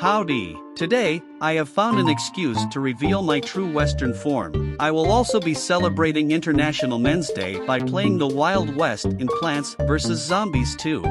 Howdy! Today, I have found an excuse to reveal my true Western form. I will also be celebrating International Men's Day by playing the Wild West in Plants vs. Zombies 2.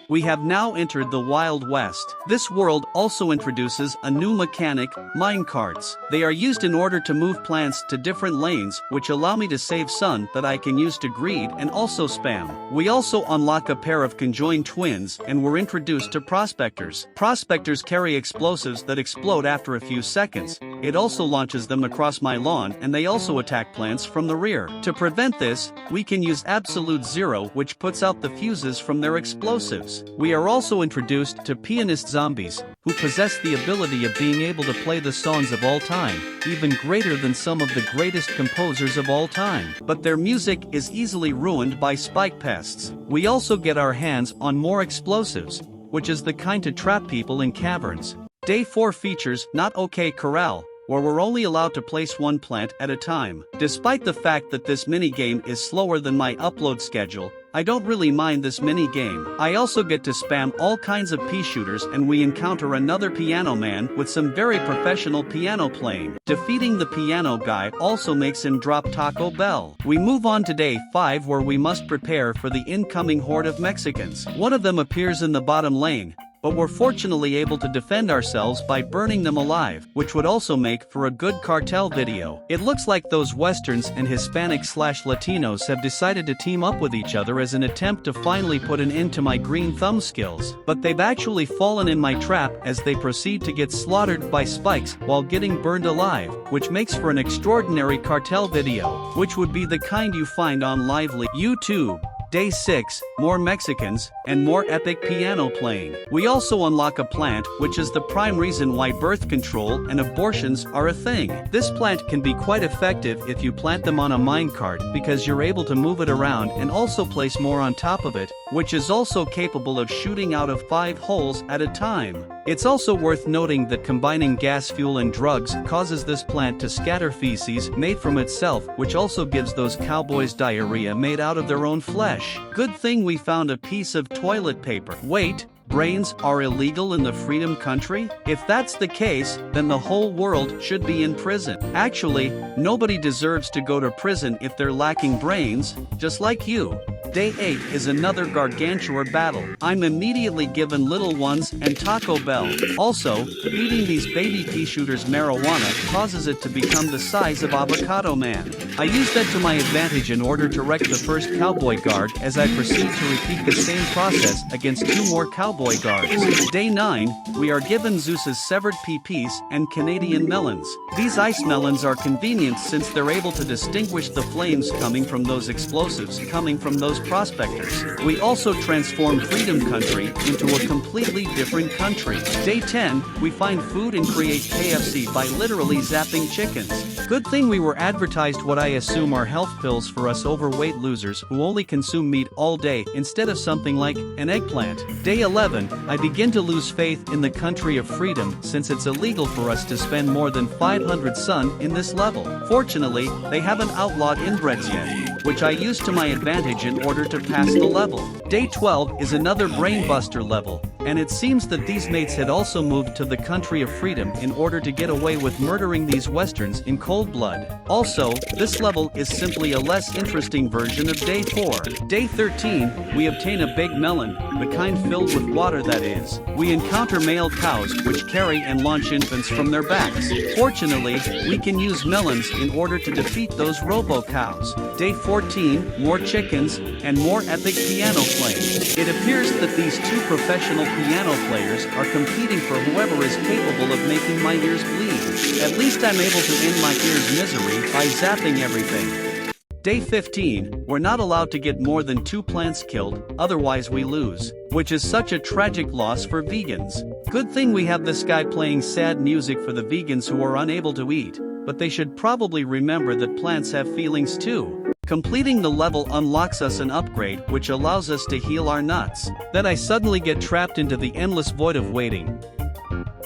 We have now entered the Wild West. This world also introduces a new mechanic, minecarts. They are used in order to move plants to different lanes, which allow me to save sun that I can use to greed and also spam. We also unlock a pair of conjoined twins and were introduced to prospectors. Prospectors carry explosives that explode after a few seconds. It also launches them across my lawn, and they also attack plants from the rear. To prevent this, we can use Absolute Zero, which puts out the fuses from their explosives. We are also introduced to pianist zombies, who possess the ability of being able to play the songs of all time, even greater than some of the greatest composers of all time. But their music is easily ruined by spike pests. We also get our hands on more explosives, which is the kind to trap people in caverns. Day 4 features Not OK Corral, where we're only allowed to place one plant at a time. Despite the fact that this minigame is slower than my upload schedule, I don't really mind this minigame. I also get to spam all kinds of pea shooters, and we encounter another piano man with some very professional piano playing. Defeating the piano guy also makes him drop Taco Bell. We move on to day 5, where we must prepare for the incoming horde of Mexicans. One of them appears in the bottom lane, but we're fortunately able to defend ourselves by burning them alive, which would also make for a good cartel video. It looks like those Westerns and Hispanic/Latinos have decided to team up with each other as an attempt to finally put an end to my green thumb skills. But they've actually fallen in my trap as they proceed to get slaughtered by spikes while getting burned alive, which makes for an extraordinary cartel video, which would be the kind you find on Lively YouTube. Day 6, more Mexicans, and more epic piano playing. We also unlock a plant, which is the prime reason why birth control and abortions are a thing. This plant can be quite effective if you plant them on a minecart, because you're able to move it around and also place more on top of it, which is also capable of shooting out of 5 holes at a time. It's also worth noting that combining gas, fuel and drugs causes this plant to scatter feces made from itself, which also gives those cowboys diarrhea made out of their own flesh. Good thing we found a piece of toilet paper. Wait, brains are illegal in the Freedom Country? If that's the case, then the whole world should be in prison. Actually, nobody deserves to go to prison if they're lacking brains, just like you. Day 8 is another Gargantuar battle. I'm immediately given little ones and Taco Bell. Also, feeding these baby pea shooters marijuana causes it to become the size of Avocado Man. I use that to my advantage in order to wreck the first cowboy guard as I proceed to repeat the same process against 2 more cowboy guards. Day 9, we are given Zeus's severed PPs and Canadian melons. These ice melons are convenient since they're able to distinguish the flames coming from those explosives coming from those prospectors. We also transform Freedom Country into a completely different country. Day 10, we find food and create KFC by literally zapping chickens. Good thing we were advertised what I assume are health pills for us overweight losers who only consume meat all day instead of something like an eggplant. Day 11, I begin to lose faith in the country of freedom since it's illegal for us to spend more than 500 sun in this level. Fortunately, they haven't outlawed inbreds yet, which I use to my advantage in order to pass the level. Day 12 is another brainbuster level, and it seems that these mates had also moved to the country of freedom in order to get away with murdering these Westerns in cold blood. Also, this level is simply a less interesting version of Day 4. Day 13, we obtain a big melon, the kind filled with water that is. We encounter male cows which carry and launch infants from their backs. Fortunately, we can use melons in order to defeat those robo-cows. Day 14, more chickens, and more epic piano playing. It appears that these 2 professional piano players are competing for whoever is capable of making my ears bleed. At least I'm able to end my ears' misery by zapping everything. Day 15, we're not allowed to get more than 2 plants killed, otherwise we lose, which is such a tragic loss for vegans. Good thing we have this guy playing sad music for the vegans who are unable to eat, but they should probably remember that plants have feelings too. Completing the level unlocks us an upgrade which allows us to heal our nuts. Then I suddenly get trapped into the endless void of waiting.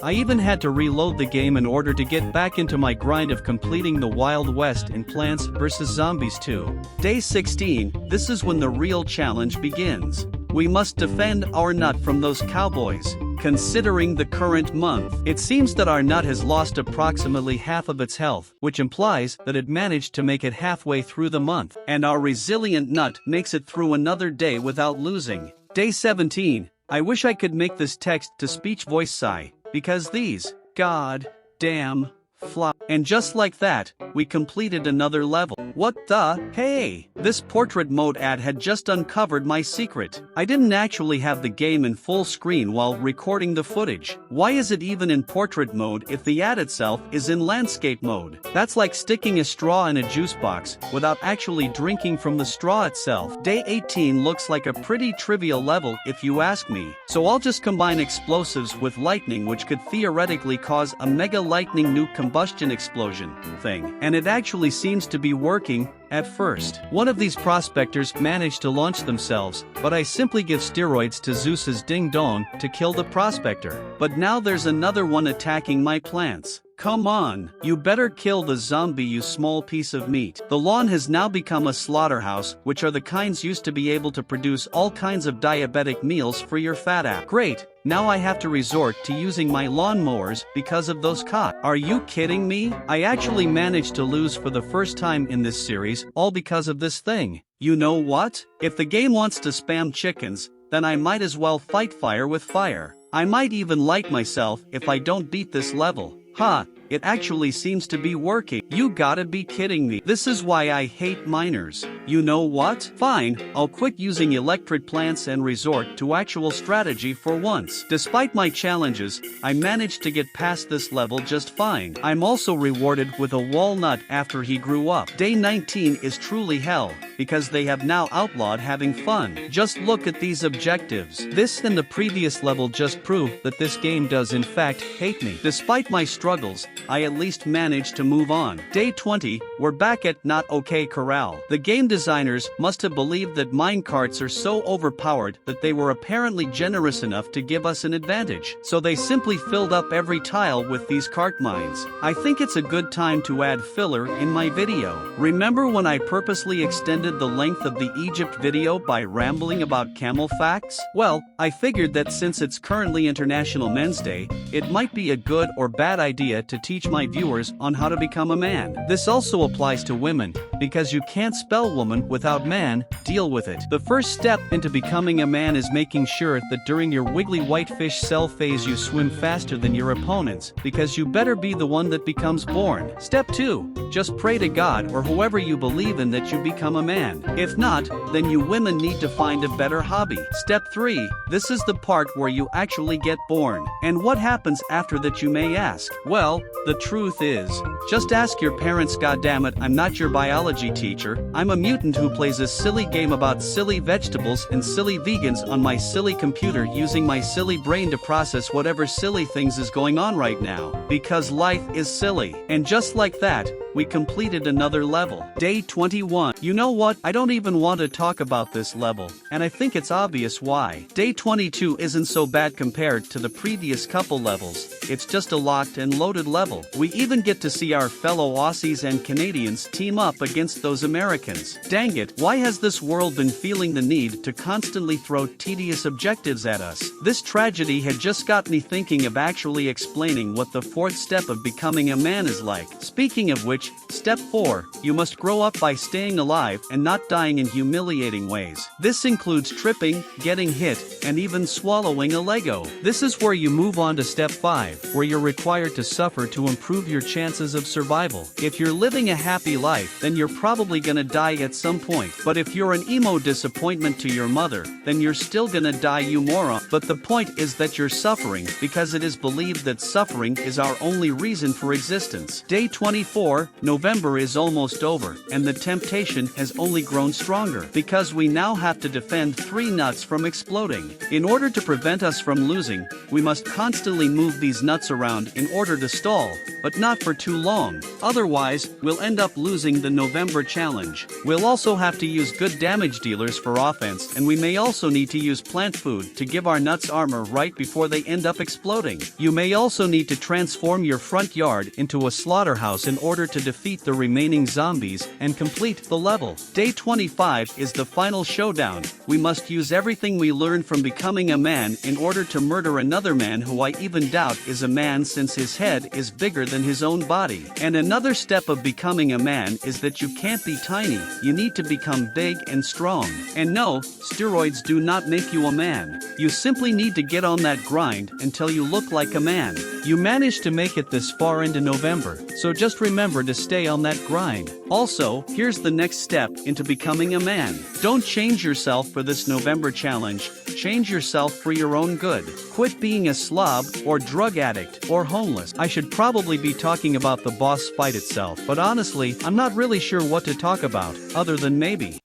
I even had to reload the game in order to get back into my grind of completing the Wild West in Plants vs. Zombies 2. Day 16, this is when the real challenge begins. We must defend our nut from those cowboys. Considering the current month, it seems that our nut has lost approximately half of its health, which implies that it managed to make it halfway through the month, and our resilient nut makes it through another day without losing. Day 17, I wish I could make this text-to-speech voice sigh, because these, god damn, flop. And just like that, we completed another level. What the? Hey! This portrait mode ad had just uncovered my secret. I didn't actually have the game in full screen while recording the footage. Why is it even in portrait mode if the ad itself is in landscape mode? That's like sticking a straw in a juice box without actually drinking from the straw itself. Day 18 looks like a pretty trivial level if you ask me. So I'll just combine explosives with lightning, which could theoretically cause a mega lightning nuke combustion explosion thing. And it actually seems to be working at first. One of these prospectors managed to launch themselves, but I simply give steroids to Zeus's ding dong to kill the prospector. But now there's another one attacking my plants. Come on, you better kill the zombie, you small piece of meat. The lawn has now become a slaughterhouse, which are the kinds used to be able to produce all kinds of diabetic meals for your fat app. Great, now I have to resort to using my lawnmowers because of those cots. Are you kidding me? I actually managed to lose for the first time in this series, all because of this thing. You know what? If the game wants to spam chickens, then I might as well fight fire with fire. I might even light myself if I don't beat this level. Huh, it actually seems to be working. You gotta be kidding me. This is why I hate miners. You know what? Fine, I'll quit using electric plants and resort to actual strategy for once. Despite my challenges, I managed to get past this level just fine. I'm also rewarded with a walnut after he grew up. Day 19 is truly hell, because they have now outlawed having fun. Just look at these objectives. This and the previous level just prove that this game does in fact hate me. Despite my struggles, I at least managed to move on. Day 20, we're back at Not Okay Corral. The game designers must have believed that minecarts are so overpowered that they were apparently generous enough to give us an advantage. So they simply filled up every tile with these cart mines. I think it's a good time to add filler in my video. Remember when I purposely extended the length of the Egypt video by rambling about camel facts? Well, I figured that since it's currently International Men's Day, it might be a good or bad idea to teach my viewers on how to become a man. This also applies to women, because you can't spell woman without man. Deal with it. The first step into becoming a man is making sure that during your wiggly whitefish cell phase you swim faster than your opponents, because you better be the one that becomes born. Step 2. Just pray to God or whoever you believe in that you become a man. If not, then you women need to find a better hobby. Step 3. This is the part where you actually get born. And what happens after that, you may ask? Well, the truth is, just ask your parents. Goddammit, I'm not your biology teacher. I'm a mutant who plays a silly game about silly vegetables and silly vegans on my silly computer, using my silly brain to process whatever silly things is going on right now. Because life is silly. And just like that, we completed another level. Day 21. You know what? I don't even want to talk about this level, and I think it's obvious why. Day 22 isn't so bad compared to the previous couple levels. It's just a locked and loaded level. We even get to see our fellow Aussies and Canadians team up against those Americans. Dang it, why has this world been feeling the need to constantly throw tedious objectives at us? This tragedy had just got me thinking of actually explaining what the fourth step of becoming a man is like. Speaking of which, step 4, you must grow up by staying alive and not dying in humiliating ways. This includes tripping, getting hit, and even swallowing a Lego. This is where you move on to step 5, where you're required to suffer to improve your chances of survival. If you're living a happy life, then you're probably gonna die at some point. But if you're an emo disappointment to your mother, then you're still gonna die, you moron. But the point is that you're suffering because it is believed that suffering is our only reason for existence. Day 24, no November is almost over, and the temptation has only grown stronger because we now have to defend 3 nuts from exploding. In order to prevent us from losing, we must constantly move these nuts around in order to stall, but not for too long, otherwise, we'll end up losing the November challenge. We'll also have to use good damage dealers for offense, and we may also need to use plant food to give our nuts armor right before they end up exploding. You may also need to transform your front yard into a slaughterhouse in order to defeat the remaining zombies and complete the level. Day 25 is the final showdown. We must use everything we learned from becoming a man in order to murder another man who I even doubt is a man, since his head is bigger than his own body. And another step of becoming a man is that you can't be tiny, you need to become big and strong. And no, steroids do not make you a man. You simply need to get on that grind until you look like a man. You managed to make it this far into November, so just remember to stay on that grind. Also, here's the next step into becoming a man. Don't change yourself for this November challenge, change yourself for your own good. Quit being a slob, or drug addict, or homeless. I should probably be talking about the boss fight itself, but honestly, I'm not really sure what to talk about, other than maybe.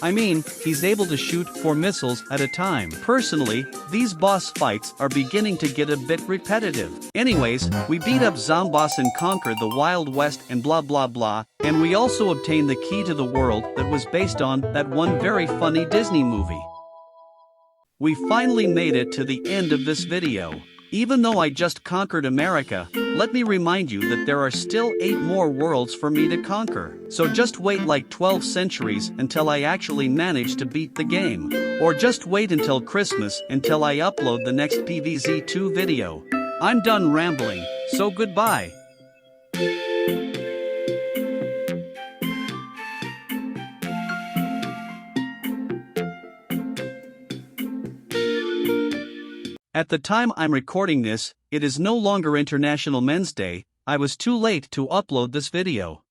I mean, he's able to shoot 4 missiles at a time. Personally, these boss fights are beginning to get a bit repetitive. Anyways, we beat up Zomboss and conquer the Wild West and blah blah blah, and we also obtained the key to the world that was based on that one very funny Disney movie. We finally made it to the end of this video. Even though I just conquered America, let me remind you that there are still 8 more worlds for me to conquer. So just wait like 12 centuries until I actually manage to beat the game. Or just wait until Christmas until I upload the next PvZ2 video. I'm done rambling, so goodbye. At the time I'm recording this, it is no longer International Men's Day. I was too late to upload this video.